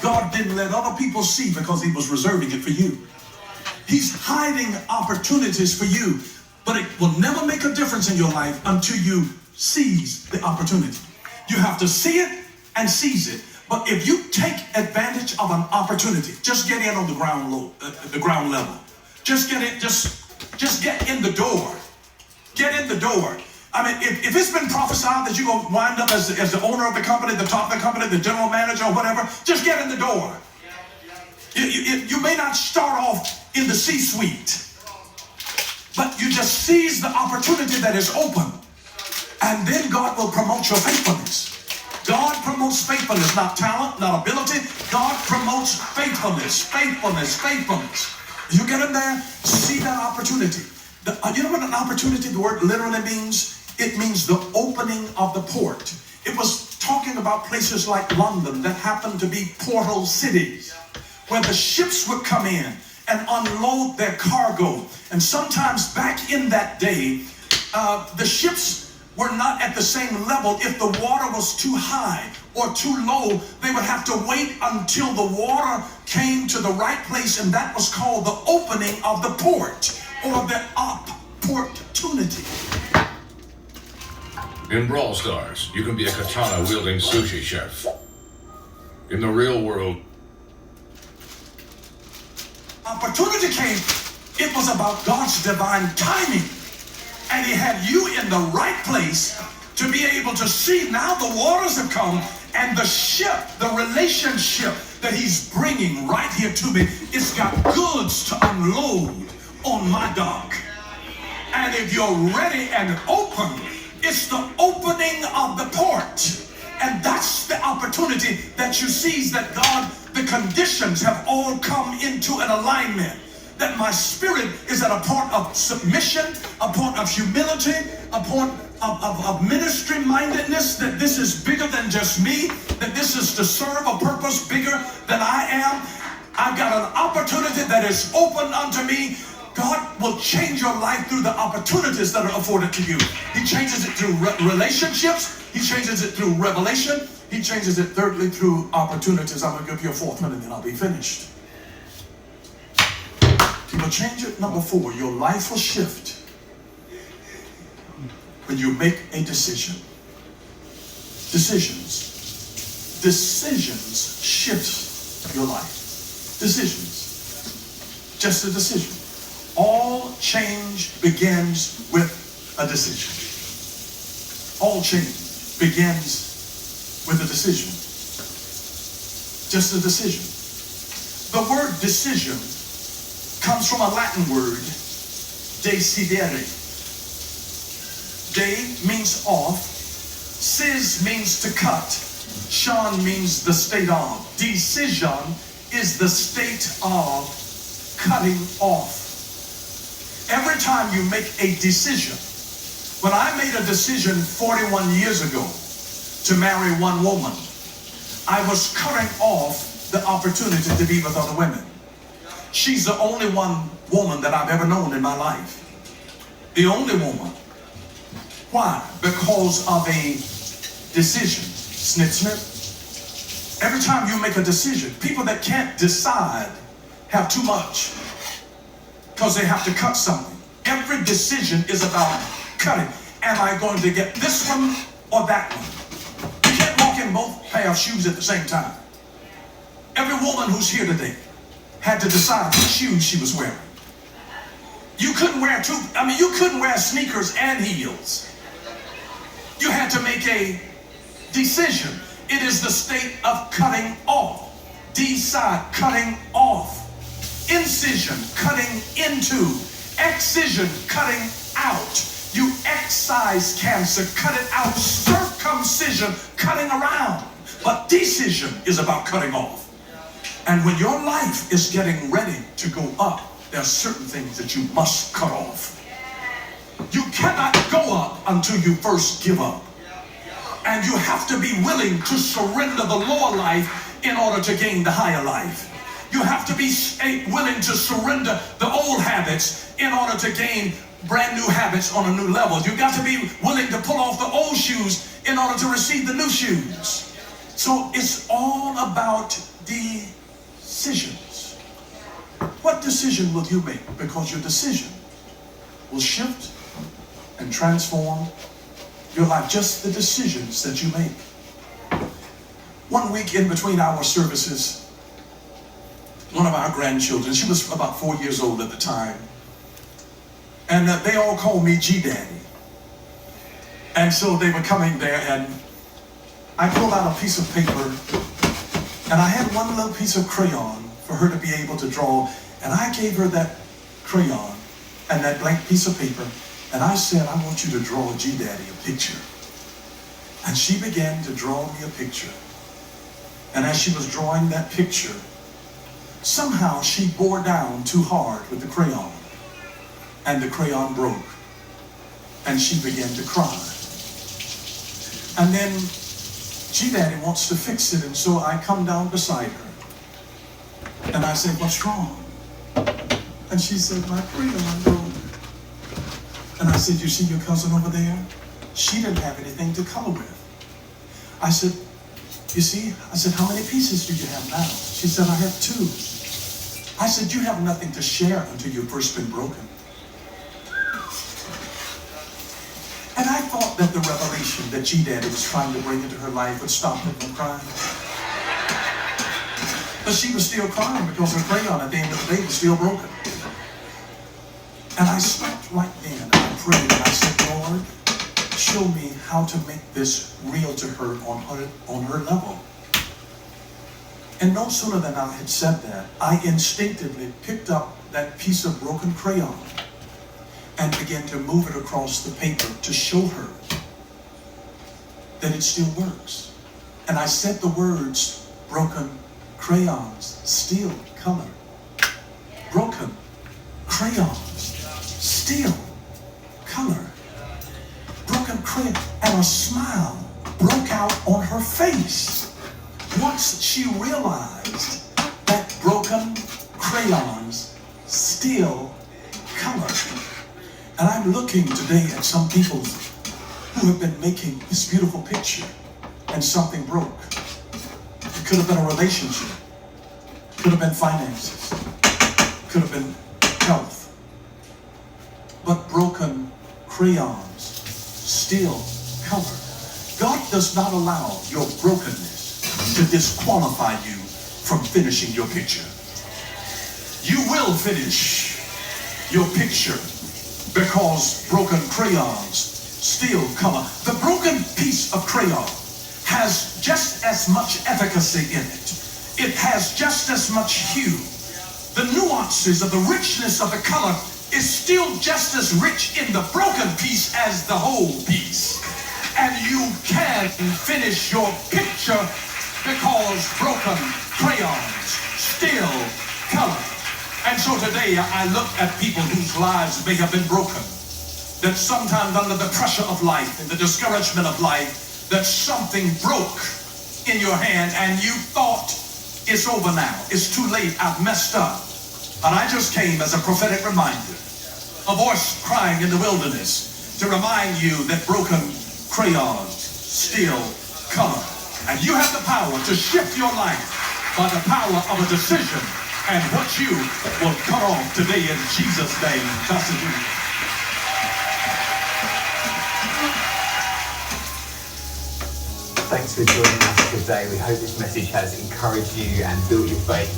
God didn't let other people see because he was reserving it for you. He's hiding opportunities for you, but it will never make a difference in your life until you seize the opportunity. You have to see it and seize it. But if you take advantage of an opportunity, just get in on the ground level. Just get in, just get in the door. Get in the door. I mean, if it's been prophesied that you're going to wind up as the owner of the company, the top of the company, the general manager or whatever, just get in the door. You may not start off in the C-suite, but you just seize the opportunity that is open, and then God will promote your faithfulness. God promotes faithfulness, not talent, not ability. God promotes faithfulness, faithfulness, faithfulness. You get in there, see that opportunity. You know what an opportunity, the word literally means? It means the opening of the port. It was talking about places like London that happened to be portal cities, where the ships would come in and unload their cargo. And sometimes back in that day, the ships were not at the same level. If the water was too high or too low, they would have to wait until the water came to the right place, and that was called the opening of the port, or the opportunity. In Brawl Stars, you can be a katana-wielding sushi chef. In the real world, opportunity came. It was about God's divine timing. And he had you in the right place to be able to see. Now the waters have come, and the ship, the relationship that he's bringing right here to me, it's got goods to unload on my dock. And if you're ready and open, it's the opening of the port. And that's the opportunity that you seize, that God, the conditions have all come into an alignment. That my spirit is at a point of submission, a point of humility, a point of ministry mindedness, that this is bigger than just me, that this is to serve a purpose bigger than I am. I've got an opportunity that is open unto me. God will change your life through the opportunities that are afforded to you. He changes it through relationships. He changes it through revelation. He changes it thirdly through opportunities. I'm going to give you a fourth one and then I'll be finished. He will change it. Number 4, your life will shift when you make a decision. Decisions. Decisions shift your life. Decisions. Just a decision. All change begins with a decision. All change begins with a decision. Just a decision. The word decision comes from a Latin word, decidere. De means off, cis means to cut, shon means the state of. Decision is the state of cutting off. Every time you make a decision, when I made a decision 41 years ago to marry one woman, I was cutting off the opportunity to be with other women. She's the only one woman that I've ever known in my life. The only woman. Why? Because of a decision. Snip, snip. Every time you make a decision, people that can't decide have too much because they have to cut something. Every decision is about cutting. Am I going to get this one or that one? You can't walk in both pair of shoes at the same time. Every woman who's here today had to decide what shoes she was wearing. You couldn't wear you couldn't wear sneakers and heels. You had to make a decision. It is the state of cutting off. Decide, cutting off. Incision, cutting into. Excision, cutting out. You excise cancer, cut it out. Circumcision, cutting around. But decision is about cutting off. And when your life is getting ready to go up, there are certain things that you must cut off. You cannot go up until you first give up. And you have to be willing to surrender the lower life in order to gain the higher life. You have to be willing to surrender the old habits in order to gain brand new habits on a new level. You've got to be willing to pull off the old shoes in order to receive the new shoes. So it's all about decisions. What decision will you make? Because your decision will shift and transform your life. Just the decisions that you make. One week in between our services, one of our grandchildren, she was about 4 years old at the time, and they all called me G-Daddy. And so they were coming there, and I pulled out a piece of paper, and I had one little piece of crayon for her to be able to draw, and I gave her that crayon and that blank piece of paper, and I said, I want you to draw G-Daddy a picture. And she began to draw me a picture. And as she was drawing that picture, somehow she bore down too hard with the crayon, and the crayon broke, and she began to cry. And then G-Daddy wants to fix it, and so I come down beside her, and I said, what's wrong? And she said, my crayon broke. And I said, you see your cousin over there? She didn't have anything to color with. I said, you see? I said, how many pieces do you have now? She said, I have 2. I said, you have nothing to share until you've first been broken. And I thought that the revelation that G-Daddy was trying to bring into her life would stop her from crying. But she was still crying because her crayon at the end of the day was still broken. And I stopped right then and I prayed and I said, Lord, show me how to make this real to her on her level. And no sooner than I had said that, I instinctively picked up that piece of broken crayon and began to move it across the paper to show her that it still works. And I said the words, broken crayons, still color. Broken crayons, still color. Broken crayon, and a smile broke out on her face once she realized that broken crayons still color. And I'm looking today at some people who have been making this beautiful picture and something broke. It could have been a relationship, could have been finances, could have been health. But broken crayons still color. God does not allow your brokenness to disqualify you from finishing your picture. You will finish your picture because broken crayons still color. The broken piece of crayon has just as much efficacy in it. It has just as much hue. The nuances of the richness of the color is still just as rich in the broken piece as the whole piece. And you can finish your picture because broken crayons still color. And so today I look at people whose lives may have been broken, that sometimes under the pressure of life and the discouragement of life, that something broke in your hand and you thought it's over now, it's too late, I've messed up. And I just came as a prophetic reminder, a voice crying in the wilderness to remind you that broken crayons still color. And you have the power to shift your life by the power of a decision. And what you will cut off today in Jesus' name. Thanks for joining us today. We hope this message has encouraged you and built your faith.